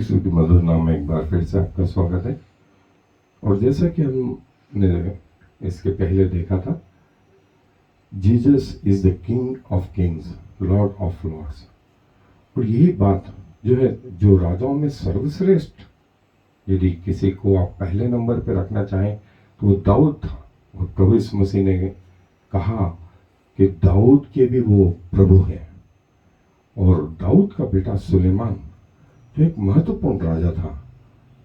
यीशु के मधुर नाम में एक बार फिर से आपका स्वागत है। और जैसा कि हमने इसके पहले देखा था, Jesus is the king of kings, lord of lords. और यही बात जो है, जो राजाओं में सर्वश्रेष्ठ, यदि किसी को आप पहले नंबर पे रखना चाहें तो वो दाऊद था। और प्रभु यीशु मसीह ने कहा कि दाऊद के भी वो प्रभु हैं। और दाऊद का बेटा सुलेमान जो एक महत्वपूर्ण राजा था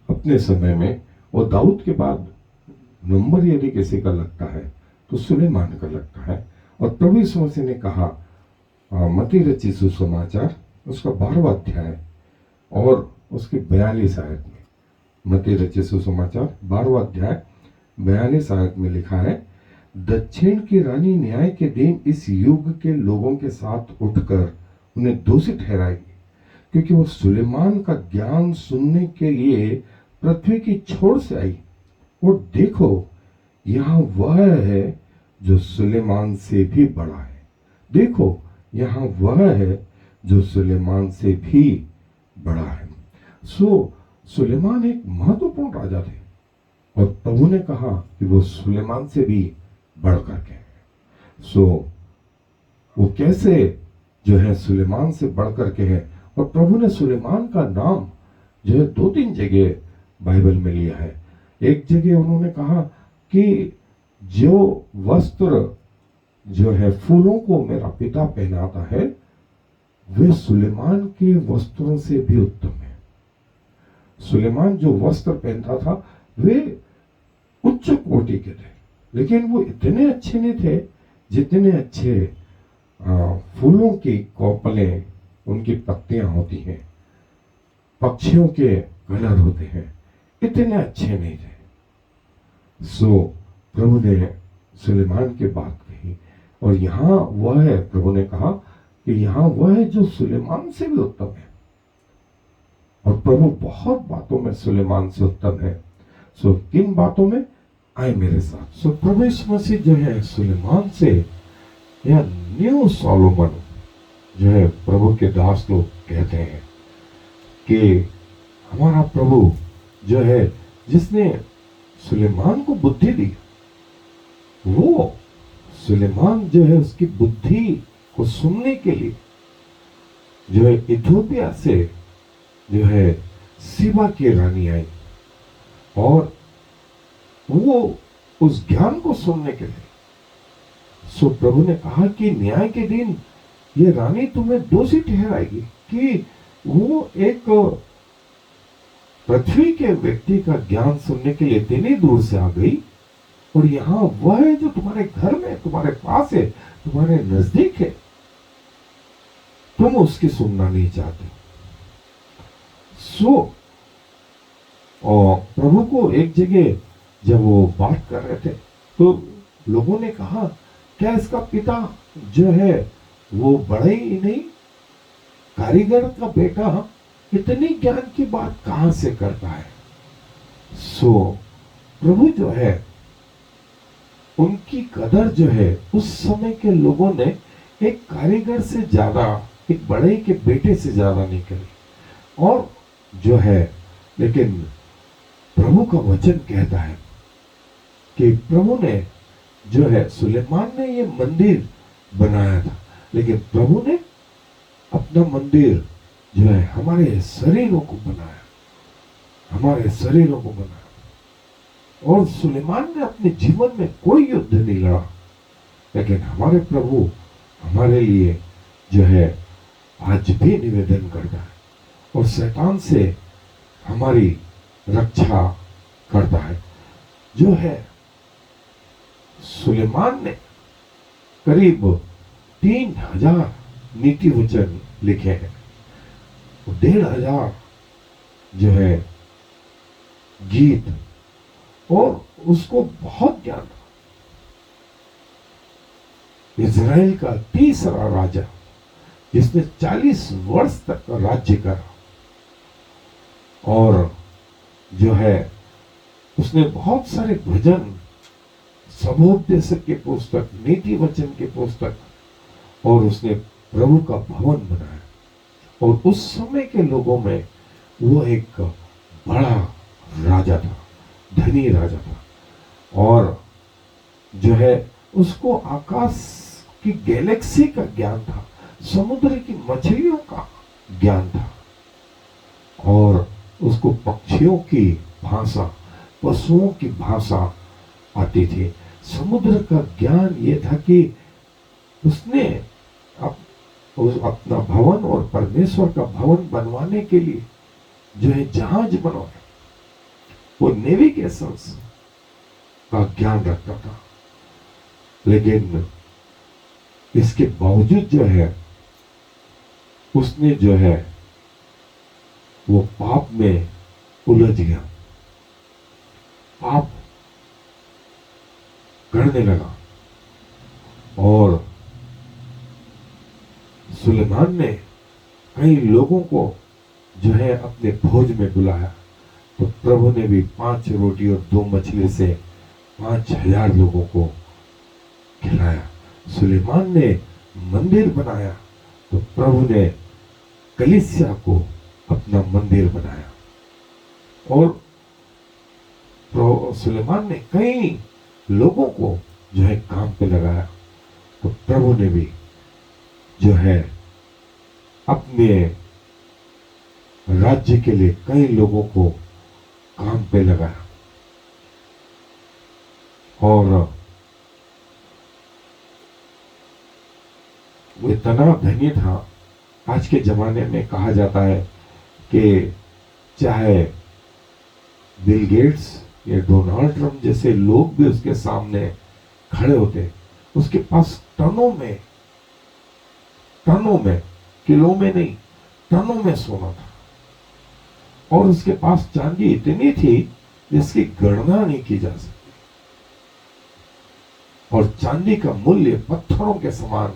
अपने समय में, और दाऊद के बाद नंबर यदि किसी का लगता है तो सुलेमान का लगता है। और प्रभु यीशु मसीह ने कहा मत्ती रचित सुसमाचार उसका 12वां अध्याय और उसके 42 आयत में, मत्ती रचित सुसमाचार 12वां अध्याय 42 आयत में लिखा है, दक्षिण की रानी न्याय के दिन इस युग के लोगों के साथ उठकर उन्हें दोषी ठहराएगी, क्योंकि वो सुलेमान का ज्ञान सुनने के लिए पृथ्वी की छोर से आई। और देखो, यहाँ वह है जो सुलेमान से भी बड़ा है। देखो, यहाँ वह है जो सुलेमान से भी बड़ा है। सुलेमान एक महत्वपूर्ण राजा थे और प्रभु ने कहा कि वो सुलेमान से भी बढ़ करके हैं। वो कैसे जो है सुलेमान से बढ़ करके है। और प्रभु ने सुलेमान का नाम जो है 2-3 जगह बाइबल में लिया है। एक जगह उन्होंने कहा कि जो वस्त्र जो है फूलों को मेरा पिता पहनाता है, वे सुलेमान के वस्त्रों से भी उत्तम है। सुलेमान जो वस्त्र पहनता था वे उच्च कोटि के थे, लेकिन वो इतने अच्छे नहीं थे जितने अच्छे फूलों की कौपलें, उनकी पत्तियां होती हैं, पक्षियों के कलर होते हैं, इतने अच्छे नहीं थे। प्रभु ने सुलेमान की बात कही। और यहाँ वह है, प्रभु ने कहा कि यहाँ वह है जो सुलेमान से भी उत्तम है। और प्रभु बहुत बातों में सुलेमान से उत्तम है। किन बातों में? आए मेरे साथ। प्रभु यीशु मसीह जो है सुलेमान से, या न्यू सोलोमन जो है प्रभु के दास लोग कहते हैं कि हमारा प्रभु जो है जिसने सुलेमान को बुद्धि दी, वो सुलेमान जो है उसकी बुद्धि को सुनने के लिए जो है इथियोपिया से जो है सीबा की रानी आई, और वो उस ज्ञान को सुनने के लिए। प्रभु ने कहा कि न्याय के दिन ये रानी तुम्हें दोषी ठहराएगी कि वो एक पृथ्वी के व्यक्ति का ज्ञान सुनने के लिए इतनी दूर से आ गई, और यहाँ वह है जो तुम्हारे घर में, तुम्हारे पास है, तुम्हारे नजदीक है, तुम उसकी सुनना नहीं चाहते। और प्रभु को एक जगह जब वो बात कर रहे थे तो लोगों ने कहा, क्या इसका पिता जो है वो बड़ा ही नहीं, कारीगर का बेटा इतनी ज्ञान की बात कहां से करता है? प्रभु जो है उनकी कदर जो है उस समय के लोगों ने एक कारीगर से ज्यादा, एक बड़े के बेटे से ज्यादा नहीं करी। और जो है, लेकिन प्रभु का वचन कहता है कि प्रभु ने जो है, सुलेमान ने ये मंदिर बनाया था, लेकिन प्रभु ने अपना मंदिर जो है हमारे शरीरों को बनाया, हमारे शरीरों को बनाया। और सुलेमान ने अपने जीवन में कोई युद्ध नहीं लड़ा, लेकिन हमारे प्रभु हमारे लिए जो है आज भी निवेदन करता है और शैतान से हमारी रक्षा करता है। जो है सुलेमान ने करीब 3000 नीति वचन लिखे हैं, 1500 जो है गीत, और उसको बहुत ज्ञान। इज़राइल का तीसरा राजा जिसने 40 वर्ष तक का राज्य करा, और जो है उसने बहुत सारे भजन, सबोपदेशक के पुस्तक, नीति वचन के पुस्तक, और उसने प्रभु का भवन बनाया। और उस समय के लोगों में वो एक बड़ा राजा था, धनी राजा था, और जो है उसको आकाश की गैलेक्सी का ज्ञान था, समुद्र की मछलियों का ज्ञान था, और उसको पक्षियों की भाषा, पशुओं की भाषा आती थी। समुद्र का ज्ञान ये था कि उसने अपना भवन और परमेश्वर का भवन बनवाने के लिए जो है जहाज बनवाया, वो नेविगेशंस का ज्ञान रखता था। लेकिन इसके बावजूद जो है उसने जो है वो पाप में उलझ गया, पाप करने लगा, और सुलेमान ने कई लोगों को जो है अपने भोज में बुलाया, तो प्रभु ने भी 5 रोटी और 2 मछली से 5000 लोगों को खिलाया। सुलेमान ने मंदिर बनाया, तो प्रभु ने कलीसिया को अपना मंदिर बनाया, और सुलेमान ने कई लोगों को जो है काम पे लगाया, तो प्रभु ने भी जो है अपने राज्य के लिए कई लोगों को काम पे लगाया। और वो इतना धनी था, आज के जमाने में कहा जाता है कि चाहे बिल गेट्स या डोनाल्ड ट्रंप जैसे लोग भी उसके सामने खड़े होते, उसके पास टनों में, किलो में नहीं, टनों में सोना था, और उसके पास चांदी इतनी थी जिसकी गणना नहीं की जा सकती, और चांदी का मूल्य पत्थरों के समान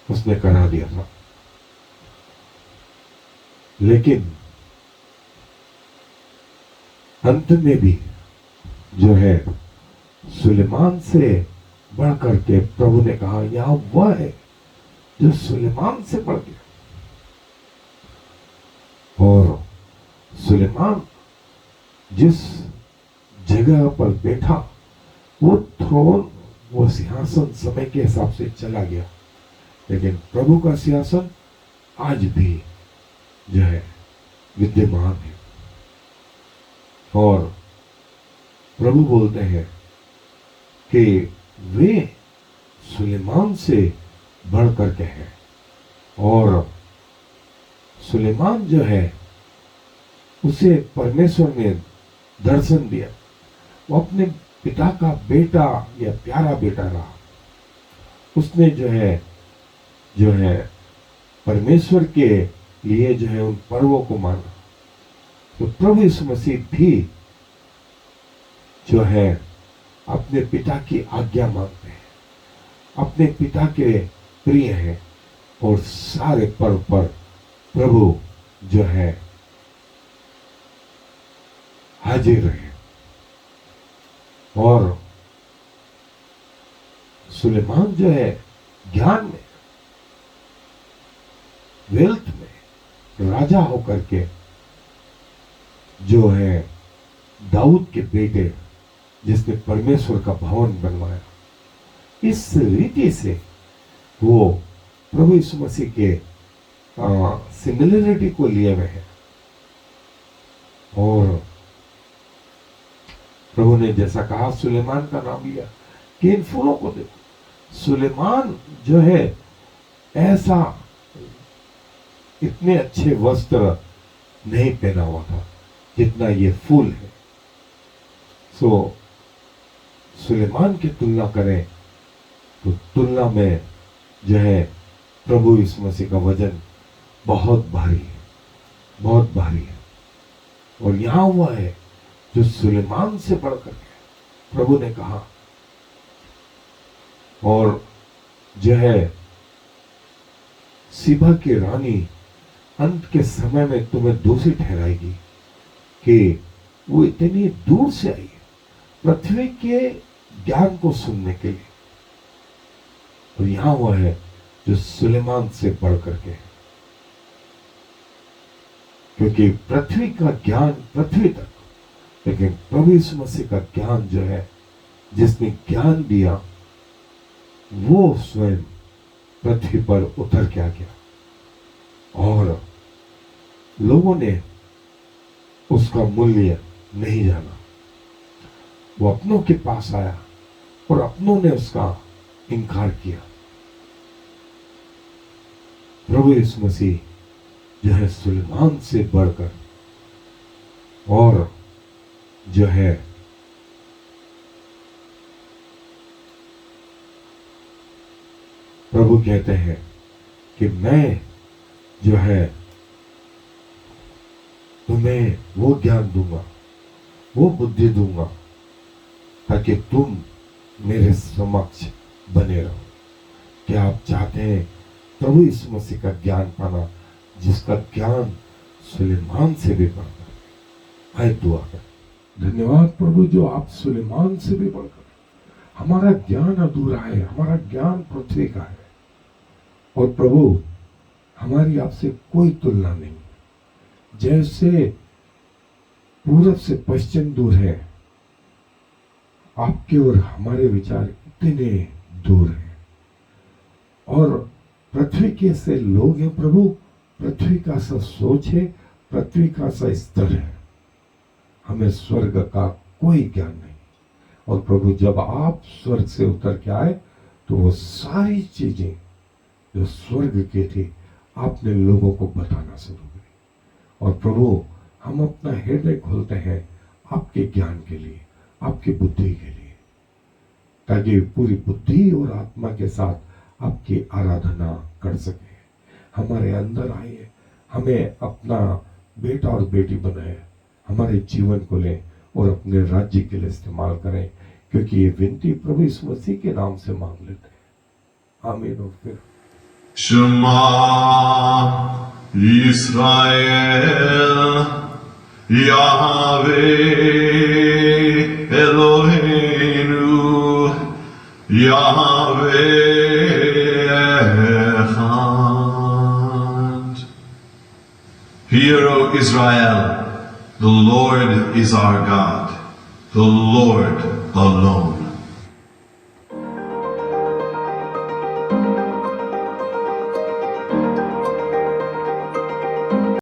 उसने करा दिया था। लेकिन अंत में भी जो है सुलेमान से बढ़कर के प्रभु ने कहा, यहां वह है जो सुलेमान से बढ़ गया। और सुलेमान जिस जगह पर बैठा, वो थ्रोन, वो सिंहासन समय के हिसाब से चला गया, लेकिन प्रभु का सिंहासन आज भी जो है विद्यमान है। और प्रभु बोलते हैं कि वे सुलेमान से बढ़ करके हैं, और सुलेमान जो है उसे परमेश्वर ने दर्शन दिया, वो अपने पिता का बेटा या प्यारा बेटा रहा। उसने जो है परमेश्वर के लिए जो है उन पर्वों को माना। तो प्रभु यीशु मसीह भी जो है अपने पिता की आज्ञा मानते हैं, अपने पिता के प्रिय हैं, और सारे पर्व पर प्रभु जो है हाजिर रहे। और सुलेमान जो है ज्ञान में, वेल्थ में राजा होकर के जो है दाऊद के बेटे, जिसने परमेश्वर का भवन बनवाया, इस रीति से वो प्रभु यीशु मसीह के सिमिलरिटी को लिए हुए हैं। और प्रभु ने जैसा कहा, सुलेमान का नाम लिया कि इन फूलों को देखो। सुलेमान जो है ऐसा इतने अच्छे वस्त्र नहीं पहना हुआ था जितना ये फूल है। सो सुलेमान की तुलना करें तो तुलना में जो है प्रभु यीशु मसीह का वजन बहुत भारी है, बहुत भारी है। और यहां हुआ है जो सुलेमान से बढ़कर के प्रभु ने कहा, और जो है सीबा की रानी अंत के समय में तुम्हें दोषी ठहराएगी कि वो इतनी दूर से आई है पृथ्वी के ज्ञान को सुनने के लिए। और यहां हुआ है जो सुलेमान से बढ़ करके है। क्योंकि पृथ्वी का ज्ञान पृथ्वी तक, लेकिन प्रभु यीशु मसीह का ज्ञान जो है, जिसने ज्ञान दिया, वो स्वयं पृथ्वी पर उतर के आ गया और लोगों ने उसका मूल्य नहीं जाना। वो अपनों के पास आया और अपनों ने उसका इनकार किया। प्रभु यीशु मसीह जो है सुलेमान से बढ़कर और जो है प्रभु कहते हैं कि मैं जो है तुम्हें वो ज्ञान दूंगा, वो बुद्धि दूंगा, ताकि तुम मेरे समक्ष बने रहो। क्या आप चाहते हैं प्रभु यीशु मसीह का ज्ञान पाना, जिसका ज्ञान सुलेमान से भी बढ़कर? आए दुआ कर। धन्यवाद प्रभु, जो आप सुलेमान से भी बढ़कर, हमारा ज्ञान अधूरा है, हमारा ज्ञान पृथ्वी का है, और प्रभु हमारी आपसे कोई तुलना नहीं। जैसे पूरब से पश्चिम दूर है, आपके और हमारे विचार इतने दूर हैं। और पृथ्वी के से लोग हैं प्रभु, पृथ्वी का सा सोच है, पृथ्वी का सा स्तर है, हमें स्वर्ग का कोई ज्ञान नहीं। और प्रभु जब आप स्वर्ग से उतर के आए, तो वो सारी चीजें जो स्वर्ग की थी, आपने लोगों को बताना शुरू की। और प्रभु हम अपना हृदय खोलते हैं आपके ज्ञान के लिए, आपकी बुद्धि के लिए, ताकि पूरी बुद्धि और आत्मा के साथ आपकी आराधना कर सके। हमारे अंदर आइए, हमें अपना बेटा और बेटी बनाए, हमारे जीवन को लें और अपने राज्य के लिए इस्तेमाल करें, क्योंकि ये विनती प्रभु यीशु मसीह के नाम से मांग लेते हैं। आमीन। और फिर Shema Yisrael Yahweh Eloheinu Yahweh Echad. Hear, O Israel, the Lord is our God, the Lord alone.